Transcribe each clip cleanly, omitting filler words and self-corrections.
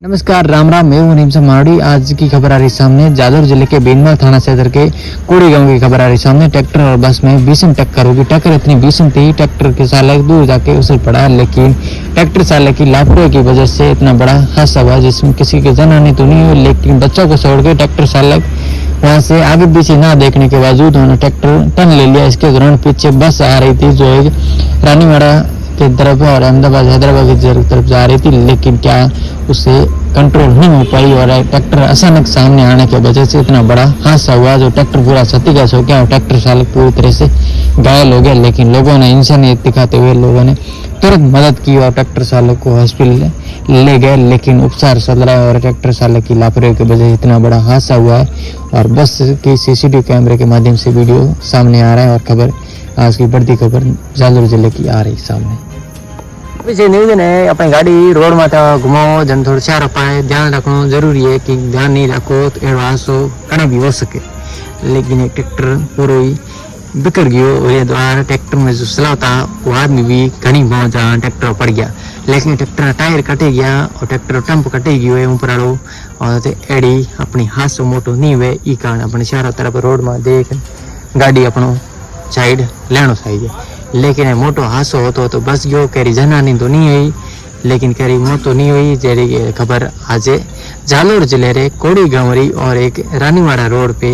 नमस्कार, राम राम। मैं हूं नीम मारडी। आज की खबर आ रही सामने जालोर जिले के बेनवा थाना क्षेत्र के कोड़ी गांव की खबर आ रही सामने। ट्रैक्टर और बस में भीषण टक्कर होगी। टक्कर इतनी भीषण थी, ट्रैक्टर के चालक दूर जाके उछल पड़ा, लेकिन ट्रैक्टर चालक की लापरवाही की वजह से इतना बड़ा हादसा हुआ जिसमें किसी की जनहानि तो नहीं हुई, लेकिन बच्चों को छोड़ के ट्रैक्टर चालक वहां से आगे पीछे ना देखने के बावजूद उन्होंने ट्रैक्टर टर्न ले लिया। इसके दौरान पीछे बस आ रही थी जो एक रानीवाड़ा की तरफ और अहमदाबाद हैदराबाद की तरफ जा रही थी, लेकिन क्या उसे कंट्रोल नहीं हो पाई और ट्रैक्टर अचानक सामने आने की वजह से इतना बड़ा हादसा हुआ जो ट्रैक्टर पूरा क्षतिग्रस्त हो गया और ट्रैक्टर चालक पूरी तरह से घायल हो गया। लेकिन लोगों ने इंसानियत दिखाते हुए लोगों ने तुरंत मदद की और ट्रैक्टर चालक को हॉस्पिटल ले गए, लेकिन उपचार चल रहा है और ट्रैक्टर चालक की लापरवाही की वजह से इतना बड़ा हादसा हुआ है। और बस की सीसीटीवी कैमरे के माध्यम से वीडियो सामने आ रहा है और खबर आज की बढ़ती खबर जालोर जिले की आ रही सामने। पीछे न्यूज ने अपनी गाड़ी रोड में घुमाओ जन थोड़ा चार पाए ध्यान रखना जरूरी है कि ध्यान नहीं रखो तो एड़ हादसो कहीं भी हो सके। लेकिन एक ट्रैक्टर पूरा ही बिखर गयो और ये द्वारा ट्रैक्टर में जो चलाता वो आदमी भी घनी बहुत जहाँ ट्रैक्टर पड़ गया, लेकिन ट्रैक्टर टायर कटे गया और ट्रैक्टर टंप कटे गयो है ऊपर आलो और एड़ी अपनी हादसो मोटो नहीं हुए। ई कारण अपने चारों तरफ रोड में देख गाड़ी अपनो साइड लेनो चाहिए। लेकिन मोटो हादसो होतो तो बस गयो, करी जनहानि तो नहीं हुई, लेकिन करी मौत तो नहीं हुई। जेरी खबर आज जालोर जिले रे कोड़ी गांव री और एक रानीवाड़ा रोड पे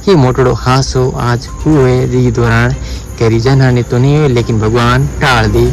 ये मोटड़ो हादसो आज हुए। दौरान करी जनहानि तो नहीं हुई, लेकिन भगवान टाल दी।